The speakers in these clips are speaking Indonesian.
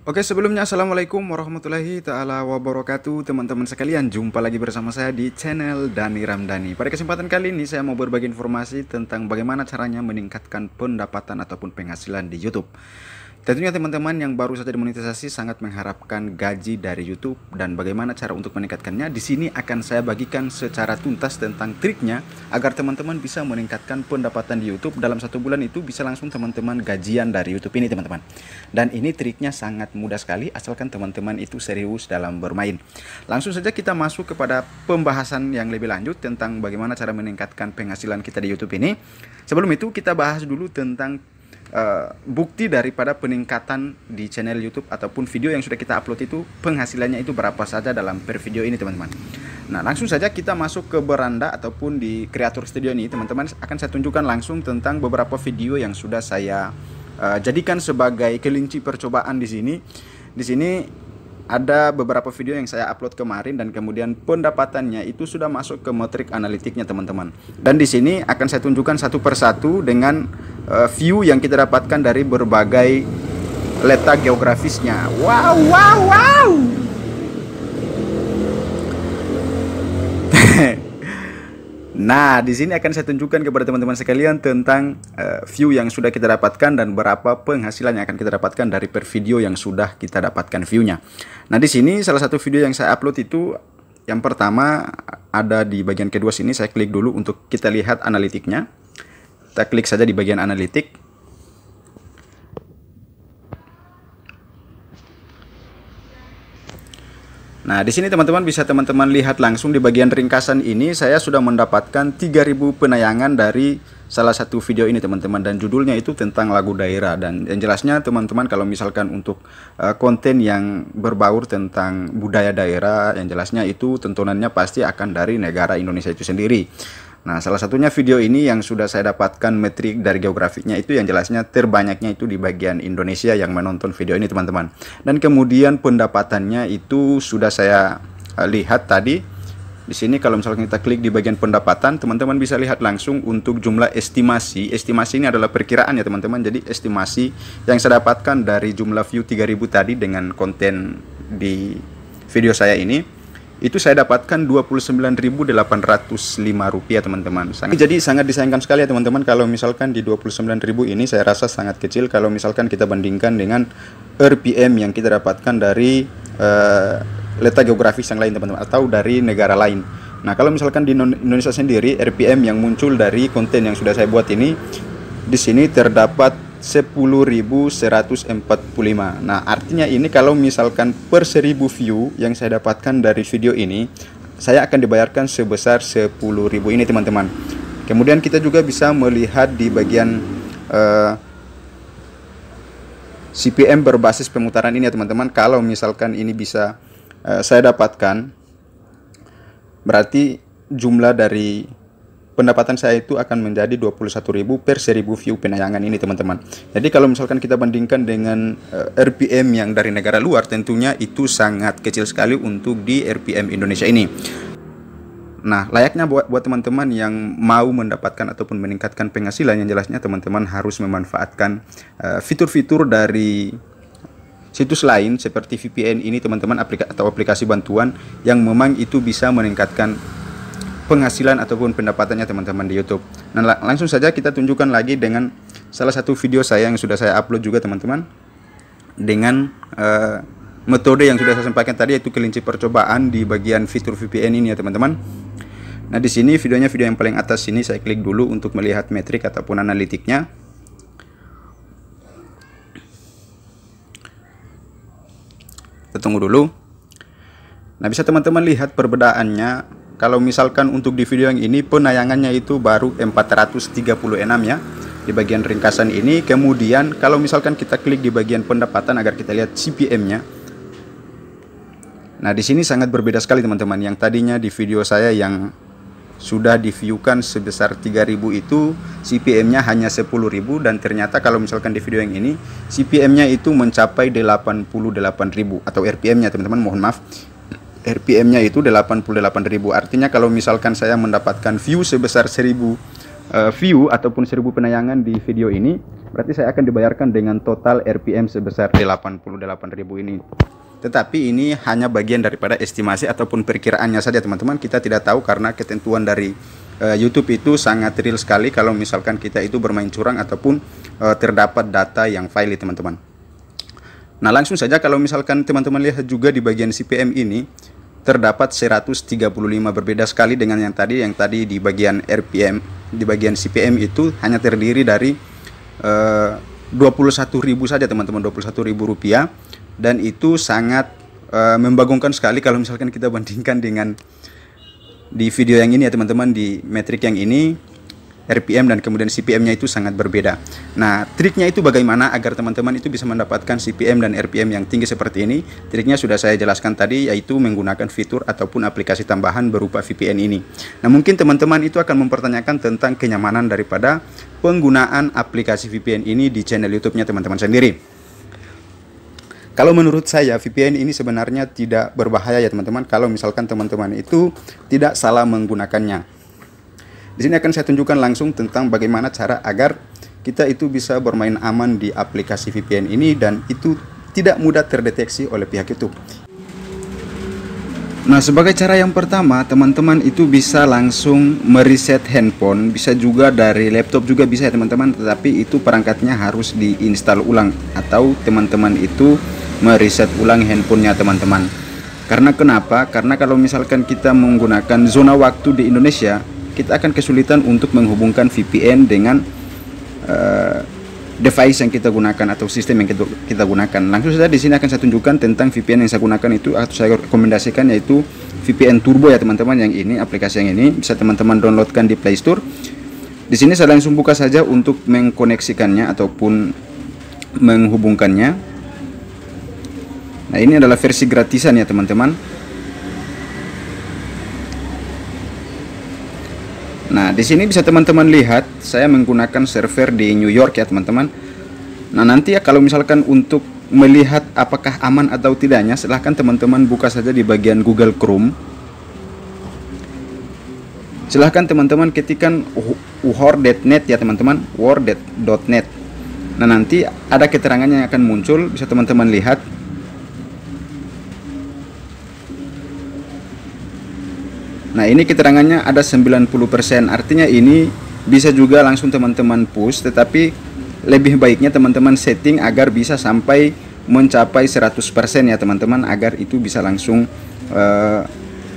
Oke, sebelumnya Assalamualaikum warahmatullahi ta'ala wabarakatuh. Teman-teman sekalian, jumpa lagi bersama saya di channel Dani Ramdhani. Pada kesempatan kali ini saya mau berbagi informasi tentang bagaimana caranya meningkatkan pendapatan ataupun penghasilan di YouTube. Tentunya teman-teman yang baru saja dimonetisasi sangat mengharapkan gaji dari YouTube dan bagaimana cara untuk meningkatkannya. Di sini akan saya bagikan secara tuntas tentang triknya agar teman-teman bisa meningkatkan pendapatan di YouTube. Dalam 1 bulan itu bisa langsung teman-teman gajian dari YouTube ini teman-teman. Dan ini triknya sangat mudah sekali asalkan teman-teman itu serius dalam bermain. Langsung saja kita masuk kepada pembahasan yang lebih lanjut tentang bagaimana cara meningkatkan penghasilan kita di YouTube ini. Sebelum itu kita bahas dulu tentang bukti daripada peningkatan di channel YouTube ataupun video yang sudah kita upload itu penghasilannya itu berapa saja dalam per video ini teman-teman. Nah, langsung saja kita masuk ke beranda ataupun di Creator Studio ini teman-teman, akan saya tunjukkan langsung tentang beberapa video yang sudah saya jadikan sebagai kelinci percobaan di sini. Di sini ada beberapa video yang saya upload kemarin dan kemudian pendapatannya itu sudah masuk ke metrik analitiknya teman-teman. Dan di sini akan saya tunjukkan satu persatu dengan view yang kita dapatkan dari berbagai letak geografisnya. Wow, wow, wow. Nah, di sini akan saya tunjukkan kepada teman-teman sekalian tentang view yang sudah kita dapatkan dan berapa penghasilan yang akan kita dapatkan dari per video yang sudah kita dapatkan view-nya. Nah, di sini salah satu video yang saya upload itu yang pertama ada di bagian kedua sini. Saya klik dulu untuk kita lihat analitiknya. Kita klik saja di bagian analitik. Nah, di sini teman-teman bisa teman-teman lihat langsung di bagian ringkasan ini saya sudah mendapatkan 3000 penayangan dari salah satu video ini teman-teman, dan judulnya itu tentang lagu daerah. Dan yang jelasnya teman-teman kalau misalkan untuk konten yang berbaur tentang budaya daerah, yang jelasnya itu tontonannya pasti akan dari negara Indonesia itu sendiri. Nah, salah satunya video ini yang sudah saya dapatkan metrik dari geografiknya itu yang jelasnya terbanyaknya itu di bagian Indonesia yang menonton video ini teman-teman. Dan kemudian pendapatannya itu sudah saya lihat tadi. Di sini kalau misalkan kita klik di bagian pendapatan, teman-teman bisa lihat langsung untuk jumlah estimasi. Estimasi ini adalah perkiraan ya teman-teman. Jadi estimasi yang saya dapatkan dari jumlah view 3000 tadi dengan konten di video saya ini, itu saya dapatkan Rp29.805 teman-teman. Jadi sangat disayangkan sekali ya teman-teman kalau misalkan di 29.000 ini saya rasa sangat kecil kalau misalkan kita bandingkan dengan RPM yang kita dapatkan dari letak geografis yang lain teman-teman, atau dari negara lain. Nah, kalau misalkan di Indonesia sendiri RPM yang muncul dari konten yang sudah saya buat ini, di sini terdapat 10.145. Nah, artinya ini kalau misalkan per 1000 view yang saya dapatkan dari video ini, saya akan dibayarkan sebesar 10.000 ini teman-teman. Kemudian kita juga bisa melihat di bagian CPM berbasis pemutaran ini ya teman-teman. Kalau misalkan ini bisa saya dapatkan, berarti jumlah dari pendapatan saya itu akan menjadi 21.000 per 1000 view penayangan ini teman-teman. Jadi kalau misalkan kita bandingkan dengan RPM yang dari negara luar, tentunya itu sangat kecil sekali untuk di RPM Indonesia ini. Nah, layaknya buat teman-teman yang mau mendapatkan ataupun meningkatkan penghasilan, yang jelasnya teman-teman harus memanfaatkan fitur-fitur dari situs lain seperti VPN ini teman-teman, atau aplikasi bantuan yang memang itu bisa meningkatkan penghasilan ataupun pendapatannya teman-teman di YouTube. Nah, langsung saja kita tunjukkan lagi dengan salah satu video saya yang sudah saya upload juga teman-teman, dengan metode yang sudah saya sampaikan tadi, yaitu kelinci percobaan di bagian fitur VPN ini ya teman-teman. Nah, di sini videonya, video yang paling atas sini saya klik dulu untuk melihat metrik ataupun analitiknya. Kita tunggu dulu. Nah, bisa teman-teman lihat perbedaannya. Kalau misalkan untuk di video yang ini penayangannya itu baru 436 ya di bagian ringkasan ini. Kemudian kalau misalkan kita klik di bagian pendapatan agar kita lihat CPM-nya. Nah, di sini sangat berbeda sekali teman-teman. Yang tadinya di video saya yang sudah di-view-kan sebesar 3000 itu CPM-nya hanya 10.000, dan ternyata kalau misalkan di video yang ini CPM-nya itu mencapai 88.000, atau RPM-nya teman-teman, mohon maaf. RPM-nya itu 88.000. Artinya kalau misalkan saya mendapatkan view sebesar 1000 view ataupun 1000 penayangan di video ini, berarti saya akan dibayarkan dengan total RPM sebesar 88.000 ini. Tetapi ini hanya bagian daripada estimasi ataupun perkiraannya saja teman-teman. Kita tidak tahu karena ketentuan dari YouTube itu sangat real sekali kalau misalkan kita itu bermain curang ataupun terdapat data yang valid teman-teman. Nah langsung saja, kalau misalkan teman-teman lihat juga di bagian CPM ini terdapat 135, berbeda sekali dengan yang tadi di bagian RPM, di bagian CPM itu hanya terdiri dari 21.000 saja teman-teman, 21.000 rupiah, dan itu sangat membagongkan sekali kalau misalkan kita bandingkan dengan di video yang ini ya teman-teman. Di metrik yang ini RPM dan kemudian CPM-nya itu sangat berbeda. Nah, triknya itu bagaimana agar teman-teman itu bisa mendapatkan CPM dan RPM yang tinggi seperti ini? Triknya sudah saya jelaskan tadi, yaitu menggunakan fitur ataupun aplikasi tambahan berupa VPN ini. Nah, mungkin teman-teman itu akan mempertanyakan tentang kenyamanan daripada penggunaan aplikasi VPN ini di channel YouTube-nya teman-teman sendiri. Kalau menurut saya VPN ini sebenarnya tidak berbahaya ya teman-teman, kalau misalkan teman-teman itu tidak salah menggunakannya. Di sini akan saya tunjukkan langsung tentang bagaimana cara agar kita itu bisa bermain aman di aplikasi VPN ini dan itu tidak mudah terdeteksi oleh pihak YouTube. Nah, sebagai cara yang pertama, teman-teman itu bisa langsung mereset handphone, bisa juga dari laptop juga bisa ya teman-teman, tetapi itu perangkatnya harus diinstal ulang atau teman-teman itu mereset ulang handphonenya teman-teman. Karena kenapa? Karena kalau misalkan kita menggunakan zona waktu di Indonesia, kita akan kesulitan untuk menghubungkan VPN dengan device yang kita gunakan atau sistem yang kita gunakan. Langsung saja di sini akan saya tunjukkan tentang VPN yang saya gunakan itu, atau saya rekomendasikan, yaitu VPN Turbo ya teman-teman. Yang ini, aplikasi yang ini bisa teman-teman downloadkan di Play Store. Di sini saya langsung buka saja untuk mengkoneksikannya ataupun menghubungkannya. Nah, ini adalah versi gratisan ya teman-teman. Nah, di sini bisa teman-teman lihat saya menggunakan server di New York ya teman-teman. Nah, nanti ya kalau misalkan untuk melihat apakah aman atau tidaknya, silahkan teman-teman buka saja di bagian Google Chrome. Silahkan teman-teman ketikkan word.net ya teman-teman, word.net. Nah, nanti ada keterangannya yang akan muncul, bisa teman-teman lihat. Nah, ini keterangannya ada 90%, artinya ini bisa juga langsung teman-teman push, tetapi lebih baiknya teman-teman setting agar bisa sampai mencapai 100% ya teman-teman, agar itu bisa langsung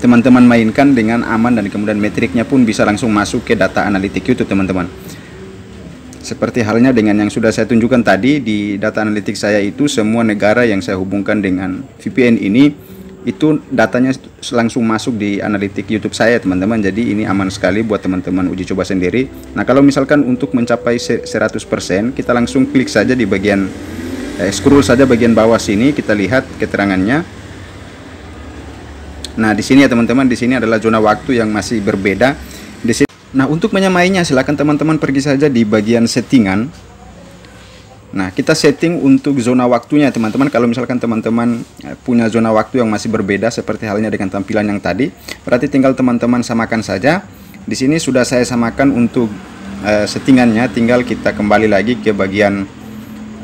teman-teman mainkan dengan aman dan kemudian metriknya pun bisa langsung masuk ke data analitik YouTube teman-teman. Seperti halnya dengan yang sudah saya tunjukkan tadi, di data analitik saya itu semua negara yang saya hubungkan dengan VPN ini itu datanya langsung masuk di analitik YouTube saya teman-teman. Jadi ini aman sekali buat teman-teman uji coba sendiri. Nah, kalau misalkan untuk mencapai 100%, kita langsung klik saja di bagian scroll saja bagian bawah sini, kita lihat keterangannya. Nah, di sini ya teman-teman, di sini adalah zona waktu yang masih berbeda. Di sini. Nah, untuk menyamainya silakan teman-teman pergi saja di bagian settingan. Nah, kita setting untuk zona waktunya teman-teman. Kalau misalkan teman-teman punya zona waktu yang masih berbeda seperti halnya dengan tampilan yang tadi, berarti tinggal teman-teman samakan saja. Di sini sudah saya samakan untuk settingannya, tinggal kita kembali lagi ke bagian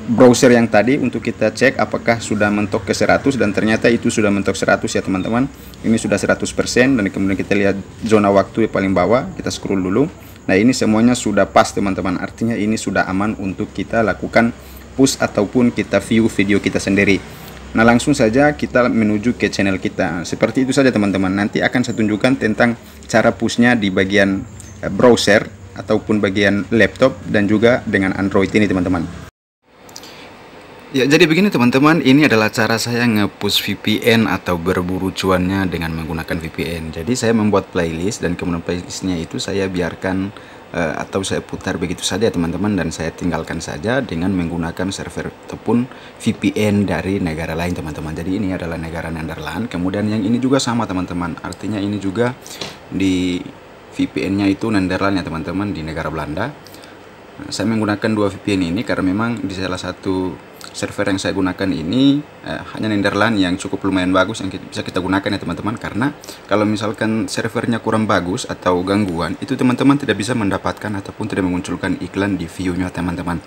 browser yang tadi untuk kita cek apakah sudah mentok ke 100, dan ternyata itu sudah mentok 100 ya teman-teman. Ini sudah 100%, dan kemudian kita lihat zona waktu yang paling bawah, kita scroll dulu. Nah, ini semuanya sudah pas teman-teman, artinya ini sudah aman untuk kita lakukan push ataupun kita view video kita sendiri. Nah, langsung saja kita menuju ke channel kita. Seperti itu saja teman-teman. Nanti akan saya tunjukkan tentang cara pushnya di bagian browser ataupun bagian laptop dan juga dengan Android ini teman-teman. Ya, jadi begini teman-teman, ini adalah cara saya nge-push VPN atau berburu cuannya dengan menggunakan VPN. Jadi saya membuat playlist dan kemudian playlistnya itu saya biarkan atau saya putar begitu saja teman-teman, dan saya tinggalkan saja dengan menggunakan server ataupun VPN dari negara lain teman-teman. Jadi ini adalah negara Netherlands, kemudian yang ini juga sama teman-teman, artinya ini juga di VPN-nya itu Netherlands ya teman-teman, di negara Belanda. Nah, saya menggunakan dua VPN ini karena memang di salah satu server yang saya gunakan ini hanya Netherlands yang cukup lumayan bagus yang bisa kita gunakan ya teman-teman. Karena kalau misalkan servernya kurang bagus atau gangguan, itu teman-teman tidak bisa mendapatkan ataupun tidak memunculkan iklan di view-nya teman-teman.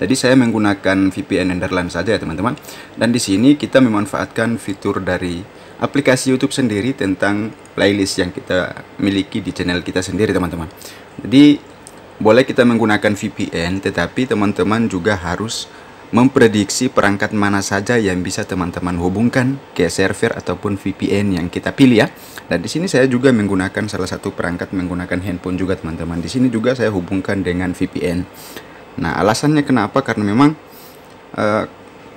Jadi saya menggunakan VPN Netherlands saja ya teman-teman. Dan di sini kita memanfaatkan fitur dari aplikasi YouTube sendiri tentang playlist yang kita miliki di channel kita sendiri teman-teman. Jadi boleh kita menggunakan VPN, tetapi teman-teman juga harus memprediksi perangkat mana saja yang bisa teman-teman hubungkan ke server ataupun VPN yang kita pilih ya. Dan di sini saya juga menggunakan salah satu perangkat menggunakan handphone juga teman-teman. Di sini juga saya hubungkan dengan VPN. Nah, alasannya kenapa? Karena memang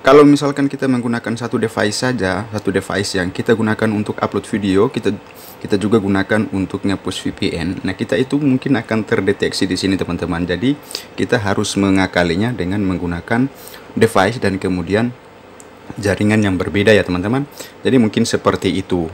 kalau misalkan kita menggunakan satu device saja, satu device yang kita gunakan untuk upload video, kita juga gunakan untuk nge-push VPN. Nah, kita itu mungkin akan terdeteksi di sini teman-teman. Jadi, kita harus mengakalinya dengan menggunakan device dan kemudian jaringan yang berbeda ya teman-teman. Jadi mungkin seperti itu.